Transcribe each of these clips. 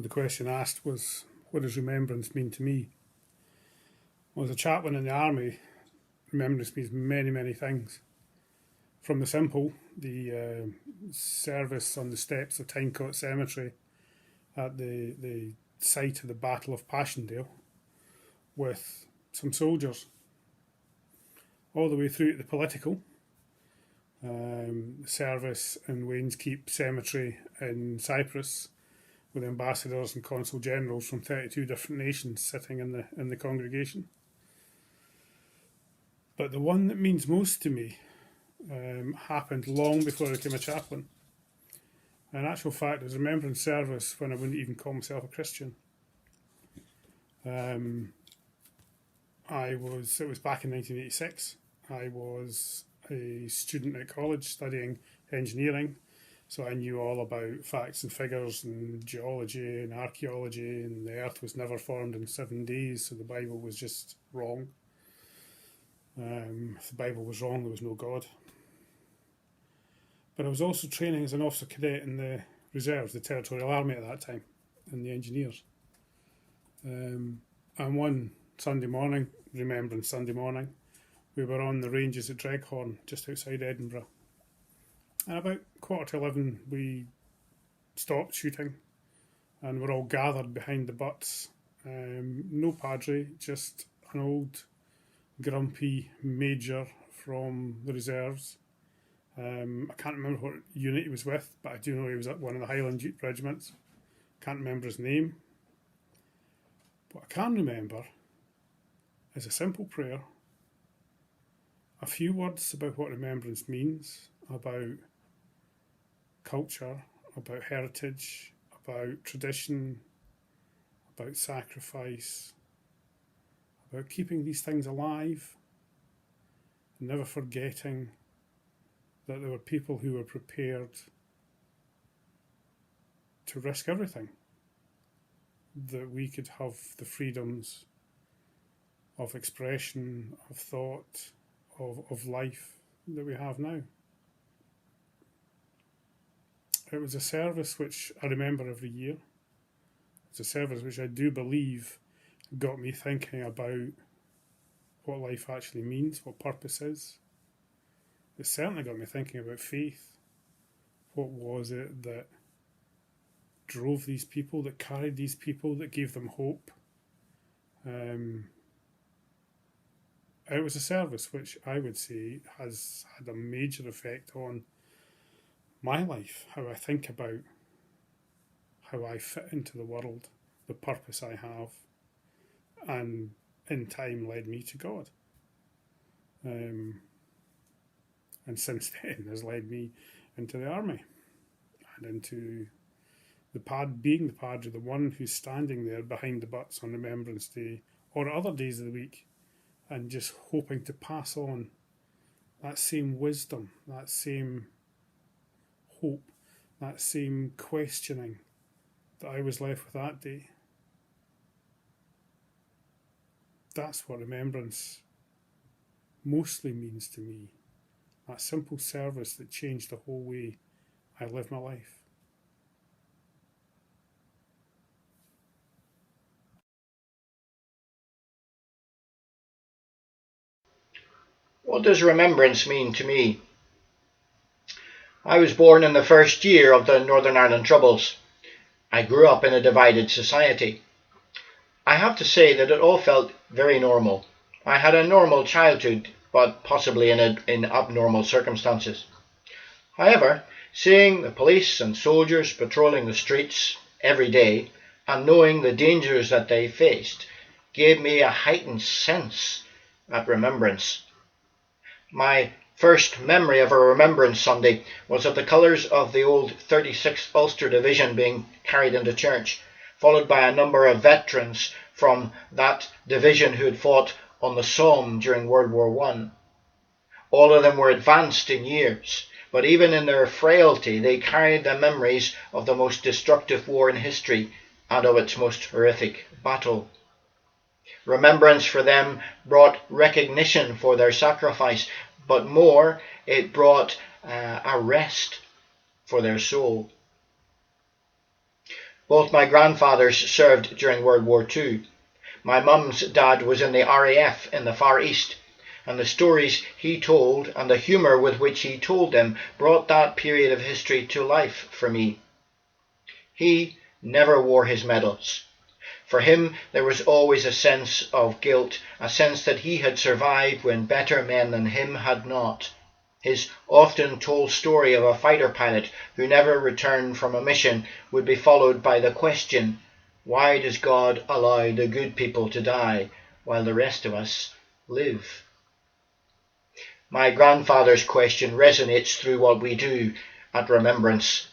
So the question asked was, what does remembrance mean to me? Well, as a chaplain in the army, remembrance means many, many things. From the simple, the service on the steps of Tynecourt Cemetery at the site of the Battle of Passchendaele with some soldiers, all the way through to the political, service in Wainskeep Cemetery in Cyprus with ambassadors and consul generals from 32 different nations sitting in the congregation. But the one that means most to me happened long before I became a chaplain. In actual fact, it was a remembrance service when I wouldn't even call myself a Christian. It was back in 1986. I was a student at college studying engineering, so I knew all about facts and figures and geology and archaeology, and the earth was never formed in 7 days, so the Bible was just wrong. If the Bible was wrong, there was no God. But I was also training as an officer cadet in the reserves, the Territorial Army at that time, and the engineers. And one Sunday morning, Remembrance Sunday morning, we were on the ranges at Dreghorn, just outside Edinburgh. And about 11:15, we stopped shooting, and we're all gathered behind the butts. No padre, just an old grumpy major from the reserves. I can't remember what unit he was with, but I do know he was at one of the Highland regiments. Can't remember his name. What I can remember is a simple prayer, a few words about what remembrance means, about culture, about heritage, about tradition, about sacrifice, about keeping these things alive, and never forgetting that there were people who were prepared to risk everything, that we could have the freedoms of expression, of thought, of life that we have now. It was a service which I remember every year. It's a service which I do believe got me thinking about what life actually means, what purpose is. It certainly got me thinking about faith. What was it that drove these people, that carried these people, that gave them hope? It was a service which I would say has had a major effect on my life, how I think about how I fit into the world, the purpose I have, and in time led me to God. And since then has led me into the army and into being the padre, the one who's standing there behind the butts on Remembrance Day or other days of the week, and just hoping to pass on that same wisdom, that same hope, that same questioning that I was left with that day. That's what remembrance mostly means to me. That simple service that changed the whole way I live my life. What does remembrance mean to me? I was born in the first year of the Northern Ireland Troubles. I grew up in a divided society. I have to say that it all felt very normal. I had a normal childhood, but possibly in abnormal circumstances. However, seeing the police and soldiers patrolling the streets every day and knowing the dangers that they faced gave me a heightened sense of remembrance. My first memory of a Remembrance Sunday was of the colours of the old 36th Ulster Division being carried into church, followed by a number of veterans from that division who had fought on the Somme during World War I. All of them were advanced in years, but even in their frailty they carried the memories of the most destructive war in history and of its most horrific battle. Remembrance for them brought recognition for their sacrifice, but more, it brought a rest for their soul. Both my grandfathers served during World War II. My mum's dad was in the RAF in the Far East, and the stories he told and the humour with which he told them brought that period of history to life for me. He never wore his medals. For him there was always a sense of guilt, a sense that he had survived when better men than him had not. His often told story of a fighter pilot who never returned from a mission would be followed by the question, why does God allow the good people to die while the rest of us live? My grandfather's question resonates through what we do at Remembrance.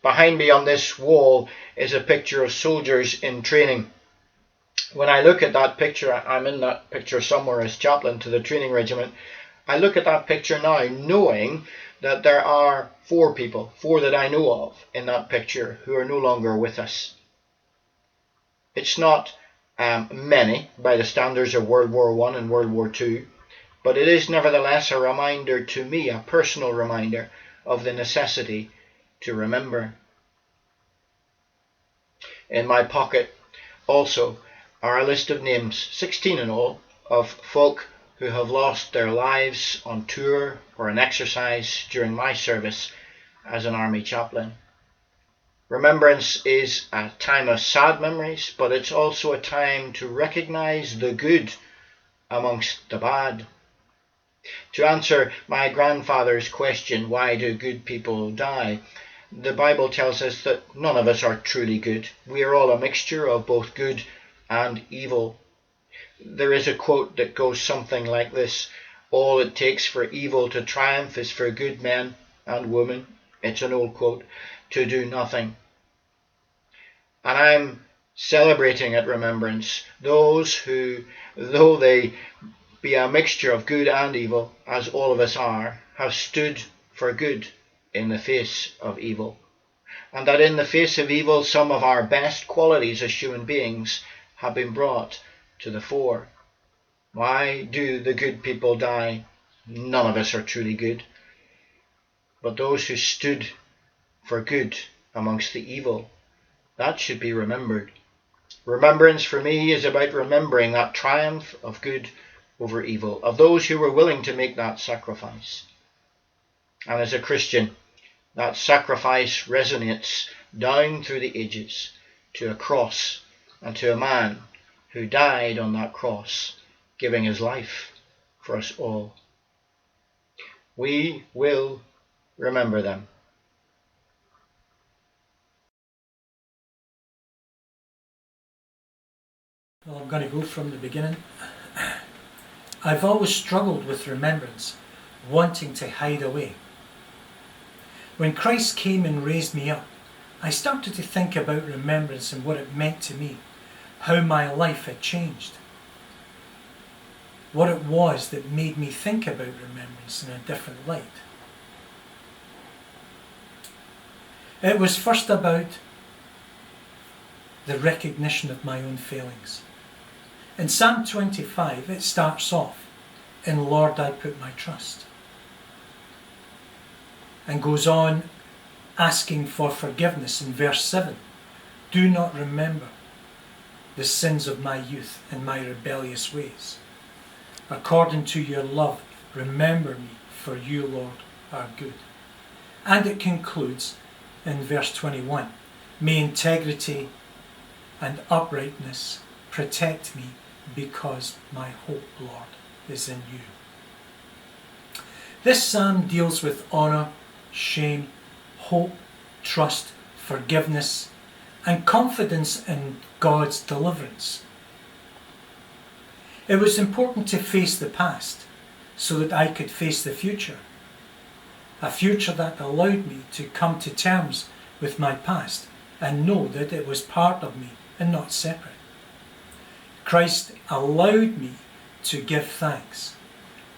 Behind me on this wall is a picture of soldiers in training. When I look at that picture, I'm in that picture somewhere as chaplain to the training regiment. I look at that picture now knowing that there are four that I know of in that picture who are no longer with us. It's not many by the standards of World War I and World War II, but it is nevertheless a reminder to me, a personal reminder of the necessity to remember. In my pocket also are a list of names, 16 in all, of folk who have lost their lives on tour or in exercise during my service as an army chaplain. Remembrance is a time of sad memories, but it's also a time to recognise the good amongst the bad. To answer my grandfather's question, why do good people die? The Bible tells us that none of us are truly good. We are all a mixture of both good and evil. There is a quote that goes something like this: all it takes for evil to triumph is for good men and women, it's an old quote, to do nothing. And I'm celebrating at Remembrance those who, though they be a mixture of good and evil, as all of us are, have stood for good in the face of evil. And that in the face of evil, some of our best qualities as human beings have been brought to the fore. Why do the good people die? None of us are truly good. But those who stood for good amongst the evil, that should be remembered. Remembrance for me is about remembering that triumph of good over evil, of those who were willing to make that sacrifice. And as a Christian, that sacrifice resonates down through the ages to a cross and to a man who died on that cross, giving his life for us all. We will remember them. Well, I'm going to go from the beginning. I've always struggled with remembrance, wanting to hide away. When Christ came and raised me up, I started to think about remembrance and what it meant to me, how my life had changed, what it was that made me think about remembrance in a different light. It was first about the recognition of my own failings. In Psalm 25, it starts off, "In Lord I put my trust," and goes on asking for forgiveness in verse 7. "Do not remember the sins of my youth and my rebellious ways. According to your love, remember me, for you, Lord, are good." And it concludes in verse 21, "May integrity and uprightness protect me, because my hope, Lord, is in you." This psalm deals with honour, shame, hope, trust, forgiveness, and confidence in God's deliverance. It was important to face the past so that I could face the future. A future that allowed me to come to terms with my past and know that it was part of me and not separate. Christ allowed me to give thanks.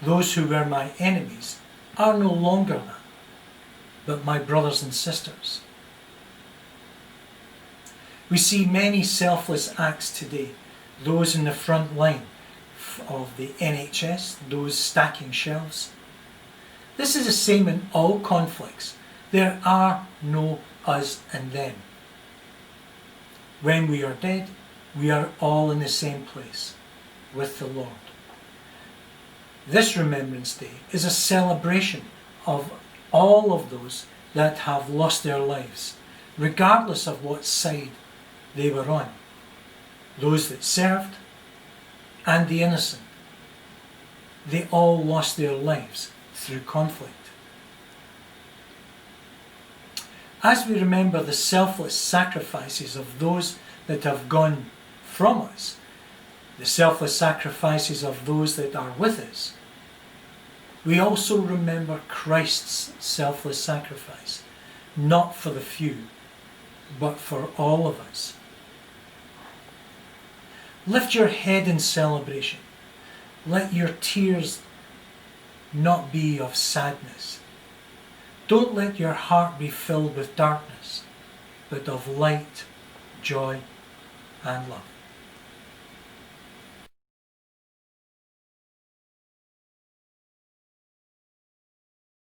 Those who were my enemies are no longer that, but my brothers and sisters. We see many selfless acts today, those in the front line of the NHS, those stacking shelves. This is the same in all conflicts. There are no us and them. When we are dead, we are all in the same place with the Lord. This Remembrance Day is a celebration of all of those that have lost their lives, regardless of what side they were on. Those that served and the innocent. They all lost their lives through conflict. As we remember the selfless sacrifices of those that have gone from us, the selfless sacrifices of those that are with us, we also remember Christ's selfless sacrifice, not for the few, but for all of us. Lift your head in celebration. Let your tears not be of sadness. Don't let your heart be filled with darkness, but of light, joy, and love.